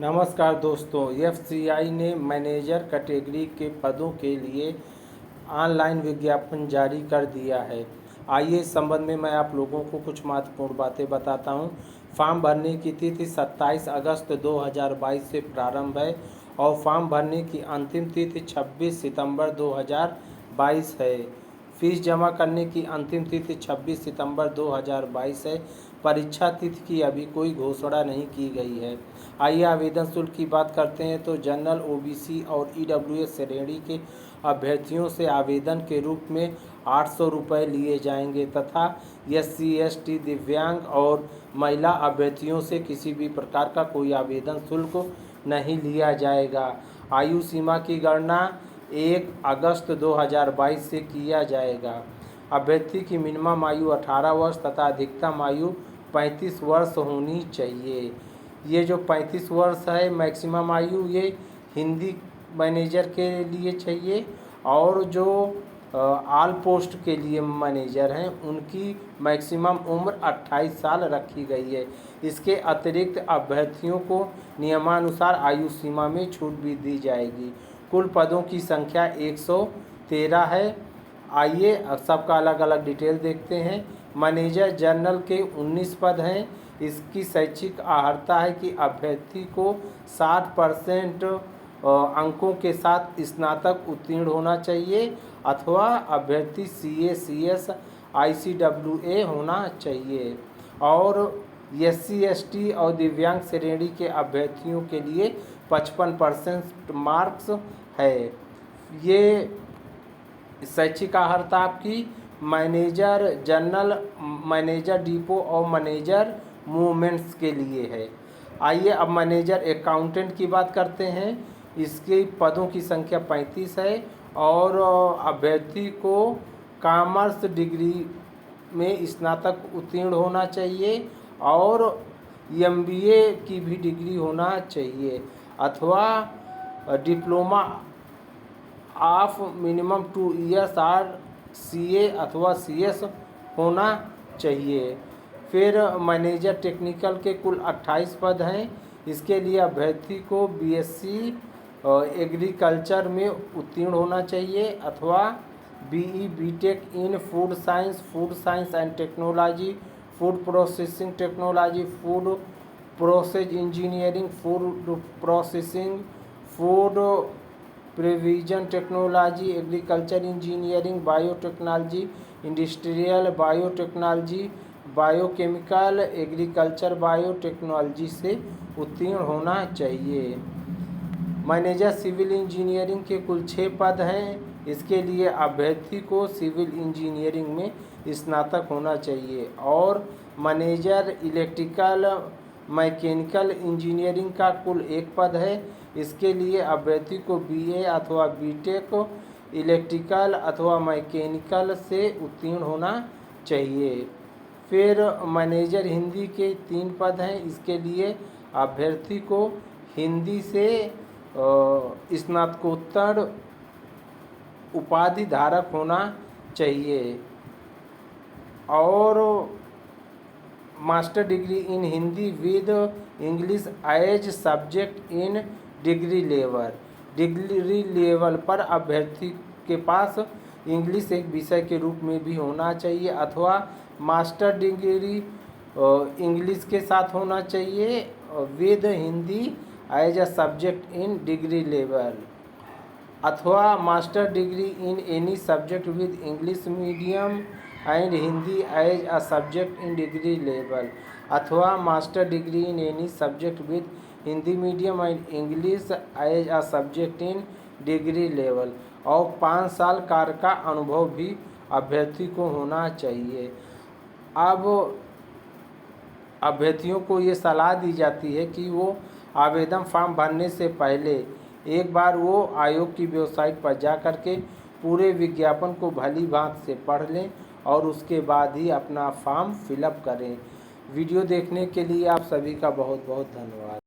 नमस्कार दोस्तों, एफसीआई ने मैनेजर कैटेगरी के पदों के लिए ऑनलाइन विज्ञापन जारी कर दिया है। आइए इस संबंध में मैं आप लोगों को कुछ महत्वपूर्ण बातें बताता हूं। फॉर्म भरने की तिथि 27 अगस्त 2022 से प्रारंभ है और फॉर्म भरने की अंतिम तिथि 26 सितंबर 2022 है। फीस जमा करने की अंतिम तिथि 26 सितंबर 2022 है। परीक्षा तिथि की अभी कोई घोषणा नहीं की गई है। आइए आवेदन शुल्क की बात करते हैं तो जनरल, ओबीसी और ईडब्ल्यूएस श्रेणी के अभ्यर्थियों से आवेदन के रूप में 800 रुपये लिए जाएंगे तथा एससी, एसटी, दिव्यांग और महिला अभ्यर्थियों से किसी भी प्रकार का कोई आवेदन शुल्क नहीं लिया जाएगा। आयु सीमा की गणना 1 अगस्त 2022 से किया जाएगा। अभ्यर्थी की मिनिमम आयु 18 वर्ष तथा अधिकतम आयु 35 वर्ष होनी चाहिए। ये जो 35 वर्ष है मैक्सिमम आयु, ये हिंदी मैनेजर के लिए चाहिए और जो ऑल पोस्ट के लिए मैनेजर हैं उनकी मैक्सिमम उम्र 28 साल रखी गई है। इसके अतिरिक्त अभ्यर्थियों को नियमानुसार आयु सीमा में छूट भी दी जाएगी। कुल पदों की संख्या 113 है। आइए सबका अलग अलग डिटेल देखते हैं। मैनेजर जनरल के 19 पद हैं। इसकी शैक्षिक अर्हता है कि अभ्यर्थी को 60% अंकों के साथ स्नातक उत्तीर्ण होना चाहिए अथवा अभ्यर्थी सीए, सीएस, आईसीडब्ल्यूए होना चाहिए और एससी, एसटी और दिव्यांग श्रेणी के अभ्यर्थियों के लिए 55% मार्क्स है। ये शैक्षिक अर्हता आपकी मैनेजर जनरल, मैनेजर डिपो और मैनेजर मूवमेंट्स के लिए है। आइए अब मैनेजर अकाउंटेंट की बात करते हैं। इसके पदों की संख्या 35 है और अभ्यर्थी को कॉमर्स डिग्री में स्नातक उत्तीर्ण होना चाहिए और एमबीए की भी डिग्री होना चाहिए अथवा डिप्लोमा ऑफ मिनिमम 2 ईयर्स और सीए अथवा सीएस होना चाहिए। फिर मैनेजर टेक्निकल के कुल 28 पद हैं। इसके लिए अभ्यर्थी को बीएससी एग्रीकल्चर में उत्तीर्ण होना चाहिए अथवा BE, B Tech in food science and technology, food processing technology, food process engineering, food processing, food preservation technology, agriculture engineering, biotechnology, industrial biotechnology, biochemical, agriculture biotechnology से उत्तीर्ण होना चाहिए। मैनेजर सिविल इंजीनियरिंग के कुल 6 पद हैं। इसके लिए अभ्यर्थी को सिविल इंजीनियरिंग में स्नातक होना चाहिए और मैनेजर इलेक्ट्रिकल मैकेनिकल इंजीनियरिंग का कुल 1 पद है। इसके लिए अभ्यर्थी को बीए अथवा बीटेक इलेक्ट्रिकल अथवा मैकेनिकल से उत्तीर्ण होना चाहिए। फिर मैनेजर हिंदी के 3 पद हैं। इसके लिए अभ्यर्थी को हिंदी से स्नातकोत्तर उपाधि धारक होना चाहिए और master degree in Hindi with English as subject in degree level पर अभ्यर्थी के पास इंग्लिश एक विषय के रूप में भी होना चाहिए अथवा मास्टर डिग्री इंग्लिश के साथ होना चाहिए with Hindi as a subject in degree level अथवा master degree in any subject with English medium and Hindi as a subject in degree level अथवा master degree in any subject with Hindi medium and English as a subject in degree level और 5 साल कार्य का अनुभव भी अभ्यर्थी को होना चाहिए। अब अभ्यर्थियों को ये सलाह दी जाती है कि वो आवेदन फॉर्म भरने से पहले एक बार वो आयोग की वेबसाइट पर जा कर के पूरे विज्ञापन को भली भांति से पढ़ लें और उसके बाद ही अपना फॉर्म फिलअप करें। वीडियो देखने के लिए आप सभी का बहुत बहुत धन्यवाद।